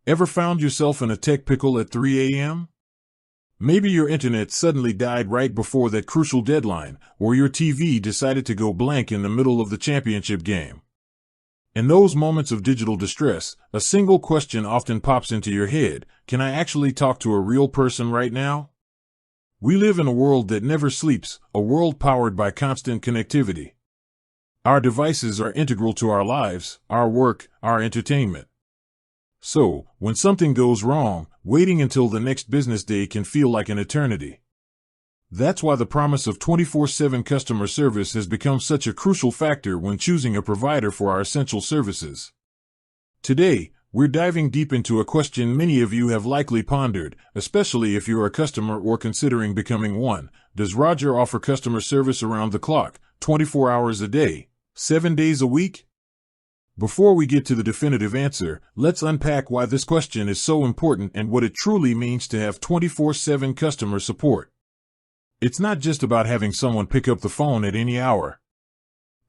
Ever found yourself in a tech pickle at 3 a.m.? Maybe your internet suddenly died right before that crucial deadline, or your TV decided to go blank in the middle of the championship game. In those moments of digital distress, a single question often pops into your head: can I actually talk to a real person right now? We live in a world that never sleeps, a world powered by constant connectivity. Our devices are integral to our lives, our work, our entertainment. So, when something goes wrong, waiting until the next business day can feel like an eternity. That's why the promise of 24/7 customer service has become such a crucial factor when choosing a provider for our essential services. Today, we're diving deep into a question many of you have likely pondered, especially if you're a customer or considering becoming one. Does Roger offer customer service around the clock, 24 hours a day, 7 days a week? Before we get to the definitive answer, let's unpack why this question is so important and what it truly means to have 24/7 customer support. It's not just about having someone pick up the phone at any hour.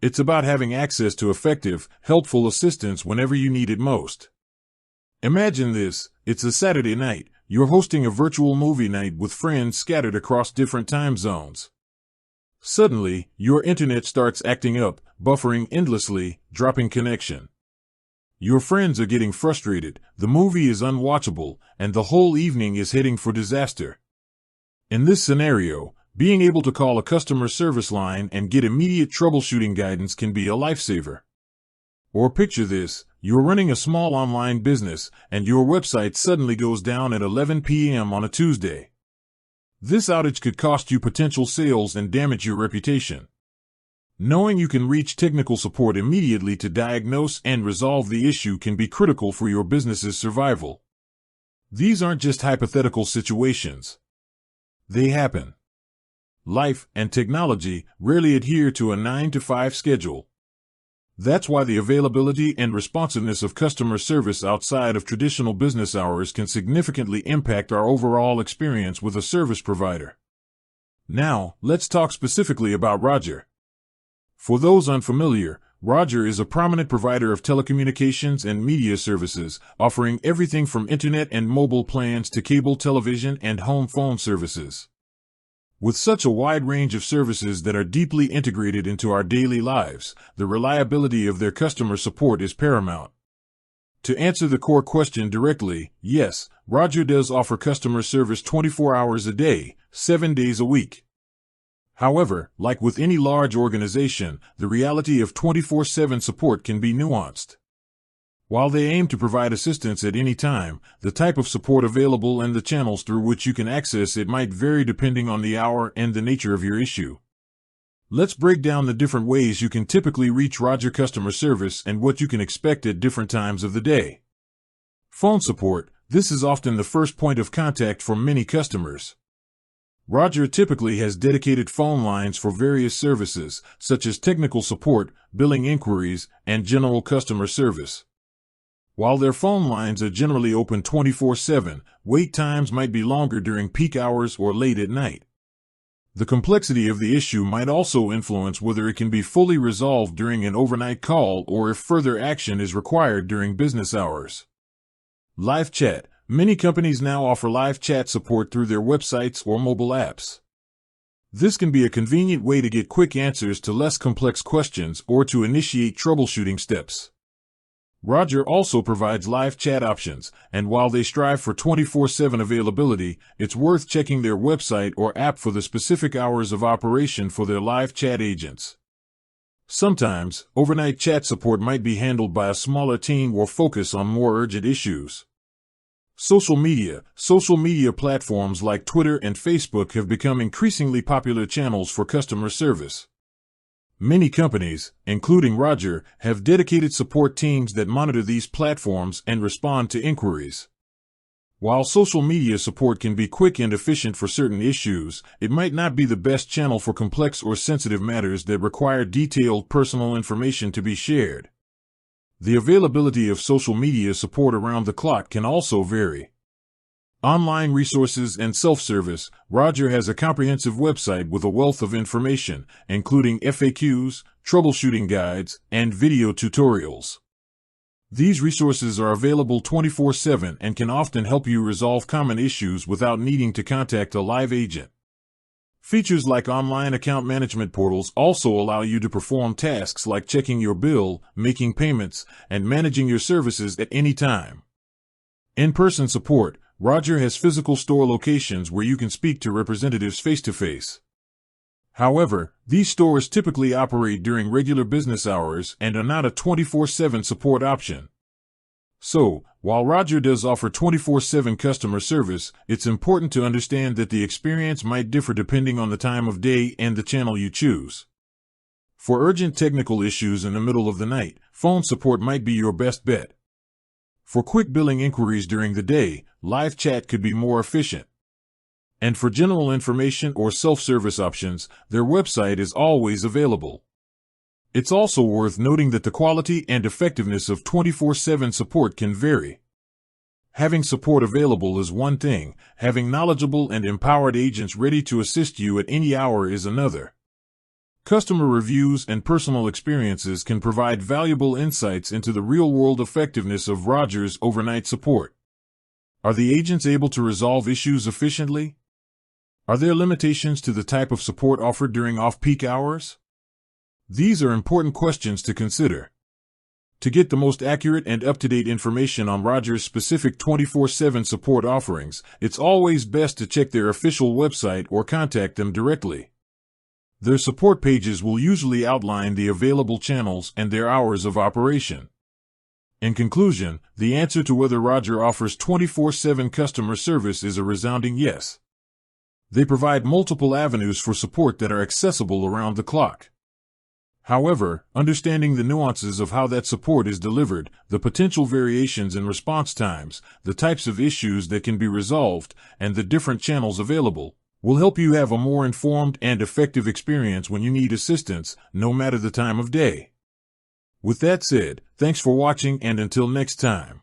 It's about having access to effective, helpful assistance whenever you need it most. Imagine this: it's a Saturday night, you're hosting a virtual movie night with friends scattered across different time zones. Suddenly, your internet starts acting up, buffering endlessly, dropping connection. Your friends are getting frustrated, the movie is unwatchable, and the whole evening is heading for disaster. In this scenario, being able to call a customer service line and get immediate troubleshooting guidance can be a lifesaver. Or picture this: you're running a small online business, and your website suddenly goes down at 11 p.m. on a Tuesday. This outage could cost you potential sales and damage your reputation. Knowing you can reach technical support immediately to diagnose and resolve the issue can be critical for your business's survival. These aren't just hypothetical situations. They happen. Life and technology rarely adhere to a 9-to-5 schedule. That's why the availability and responsiveness of customer service outside of traditional business hours can significantly impact our overall experience with a service provider. Now, let's talk specifically about Roger. For those unfamiliar, Roger is a prominent provider of telecommunications and media services, offering everything from internet and mobile plans to cable television and home phone services. With such a wide range of services that are deeply integrated into our daily lives, the reliability of their customer support is paramount. To answer the core question directly, yes, Roger does offer customer service 24 hours a day, 7 days a week. However, like with any large organization, the reality of 24/7 support can be nuanced. While they aim to provide assistance at any time, the type of support available and the channels through which you can access it might vary depending on the hour and the nature of your issue. Let's break down the different ways you can typically reach Roger customer service and what you can expect at different times of the day. Phone support: this is often the first point of contact for many customers. Roger typically has dedicated phone lines for various services, such as technical support, billing inquiries, and general customer service. While their phone lines are generally open 24/7, wait times might be longer during peak hours or late at night. The complexity of the issue might also influence whether it can be fully resolved during an overnight call or if further action is required during business hours. Live chat: many companies now offer live chat support through their websites or mobile apps. This can be a convenient way to get quick answers to less complex questions or to initiate troubleshooting steps. Roger also provides live chat options, and while they strive for 24/7 availability, it's worth checking their website or app for the specific hours of operation for their live chat agents. Sometimes, overnight chat support might be handled by a smaller team or focus on more urgent issues. Social media platforms like Twitter and Facebook have become increasingly popular channels for customer service. Many companies, including Roger, have dedicated support teams that monitor these platforms and respond to inquiries. While social media support can be quick and efficient for certain issues, it might not be the best channel for complex or sensitive matters that require detailed personal information to be shared. The availability of social media support around the clock can also vary. Online resources and self-service: Roger has a comprehensive website with a wealth of information, including FAQs, troubleshooting guides, and video tutorials. These resources are available 24/7 and can often help you resolve common issues without needing to contact a live agent. Features like online account management portals also allow you to perform tasks like checking your bill, making payments, and managing your services at any time. In-person support. Roger has physical store locations where you can speak to representatives face-to-face. However, these stores typically operate during regular business hours and are not a 24/7 support option. So, while Roger does offer 24/7 customer service, it's important to understand that the experience might differ depending on the time of day and the channel you choose. For urgent technical issues in the middle of the night, phone support might be your best bet. For quick billing inquiries during the day, live chat could be more efficient. And for general information or self-service options, their website is always available. It's also worth noting that the quality and effectiveness of 24/7 support can vary. Having support available is one thing, having knowledgeable and empowered agents ready to assist you at any hour is another. Customer reviews and personal experiences can provide valuable insights into the real-world effectiveness of Roger's overnight support. Are the agents able to resolve issues efficiently? Are there limitations to the type of support offered during off-peak hours? These are important questions to consider. To get the most accurate and up-to-date information on Roger's specific 24/7 support offerings, it's always best to check their official website or contact them directly. Their support pages will usually outline the available channels and their hours of operation. In conclusion, the answer to whether Roger offers 24/7 customer service is a resounding yes. They provide multiple avenues for support that are accessible around the clock. However, understanding the nuances of how that support is delivered, the potential variations in response times, the types of issues that can be resolved, and the different channels available, will help you have a more informed and effective experience when you need assistance, no matter the time of day. With that said, thanks for watching, and until next time.